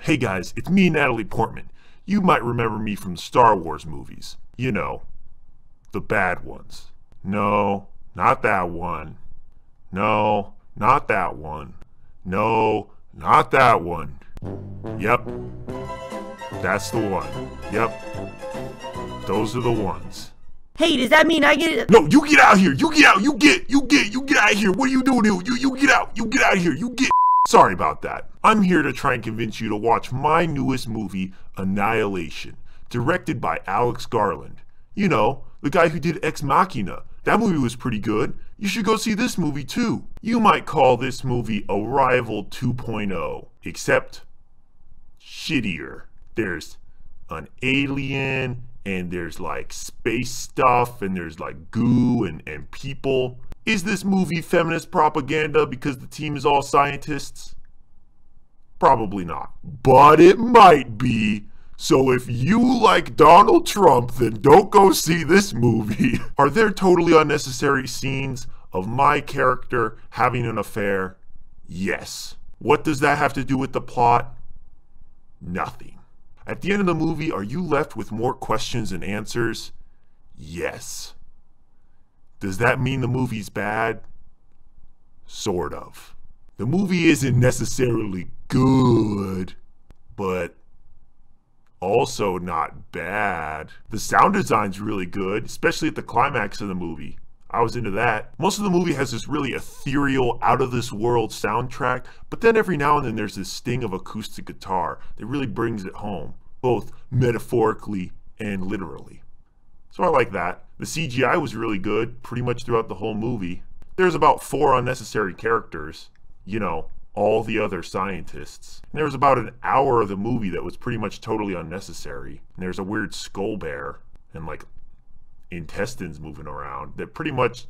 Hey guys, it's me, Natalie Portman. You might remember me from the Star Wars movies. You know, the bad ones. No, not that one. No, not that one. No, not that one. Yep, that's the one. Yep, those are the ones. Hey, does that mean I get? No, you get out here. You get out. You get out of here. What are you doing? You get out. You get out of here. You get. Sorry about that. I'm here to try and convince you to watch my newest movie, Annihilation, directed by Alex Garland. You know, the guy who did Ex Machina. That movie was pretty good. You should go see this movie too. You might call this movie Arrival 2.0, except shittier. There's an alien, and there's like space stuff, and there's like goo and people. Is this movie feminist propaganda because the team is all scientists? Probably not. But it might be. So if you like Donald Trump, then don't go see this movie. Are there totally unnecessary scenes of my character having an affair? Yes. What does that have to do with the plot? Nothing. At the end of the movie, are you left with more questions than answers? Yes. Does that mean the movie's bad? Sort of. The movie isn't necessarily good, but also not bad. The sound design's really good, especially at the climax of the movie. I was into that. Most of the movie has this really ethereal, out-of-this-world soundtrack, but then every now and then there's this sting of acoustic guitar that really brings it home, both metaphorically and literally. So I like that. The CGI was really good pretty much throughout the whole movie. There's about 4 unnecessary characters, you know, all the other scientists. And there was about an hour of the movie that was pretty much totally unnecessary. And there's a weird skull bear and like intestines moving around that pretty much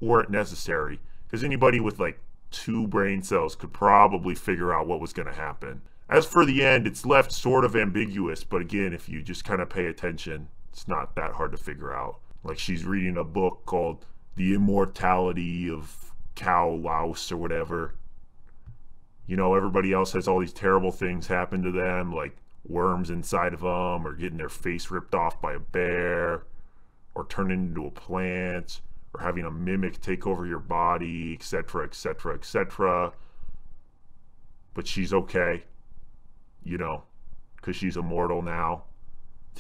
weren't necessary, because anybody with like 2 brain cells could probably figure out what was going to happen. As for the end, it's left sort of ambiguous, but again, if you just kind of pay attention, it's not that hard to figure out. Like she's reading a book called The Immortality of Cow Louse or whatever. You know, everybody else has all these terrible things happen to them, like worms inside of them, or getting their face ripped off by a bear, or turning into a plant, or having a mimic take over your body, etc., etc., etc. But she's okay, you know, because she's immortal now.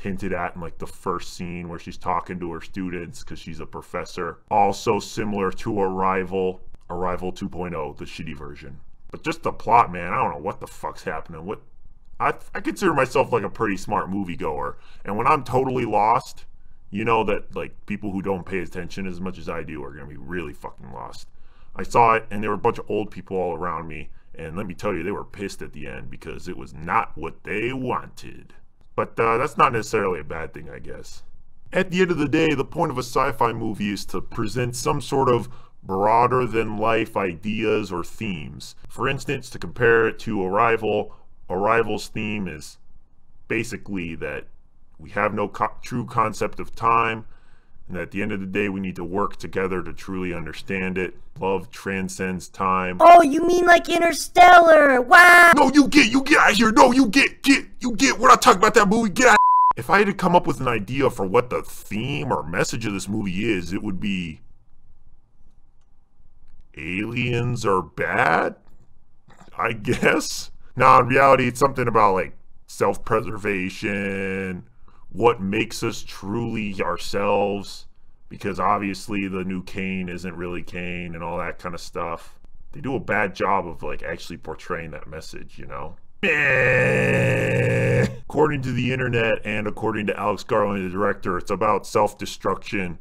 Hinted at in like the first scene where she's talking to her students because she's a professor. Also similar to Arrival 2.0, the shitty version. But just the plot, man, I don't know what the fuck's happening. I consider myself like a pretty smart moviegoer, and when I'm totally lost, you know that like people who don't pay attention as much as I do are gonna be really fucking lost. I saw it, and there were a bunch of old people all around me, and let me tell you, they were pissed at the end because it was not what they wanted. But that's not necessarily a bad thing, I guess. At the end of the day, the point of a sci-fi movie is to present some sort of broader than life ideas or themes. For instance, to compare it to Arrival, Arrival's theme is basically that we have no true concept of time, and at the end of the day we need to work together to truly understand it. Love transcends time. Oh, you mean like Interstellar? Wow! No, you get out of here. No, you get. We're not talking about that movie. Get out. If I had to come up with an idea for what the theme or message of this movie is, it would be aliens are bad, I guess. Now, in reality, it's something about like self-preservation, what makes us truly ourselves, because obviously the new Kane isn't really Kane and all that kind of stuff. They do a bad job of like actually portraying that message, you know? According to the internet and according to Alex Garland, the director, it's about self-destruction,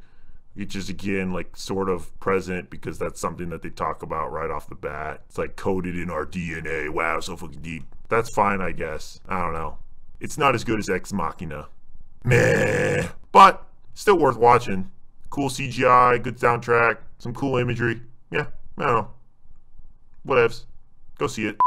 which is again like sort of present because that's something that they talk about right off the bat. It's like coded in our DNA. Wow, so fucking deep. That's fine, I guess. I don't know. It's not as good as Ex Machina. Meh. But still worth watching. Cool CGI, good soundtrack, some cool imagery. Yeah, I don't know. Whatevs. Go see it.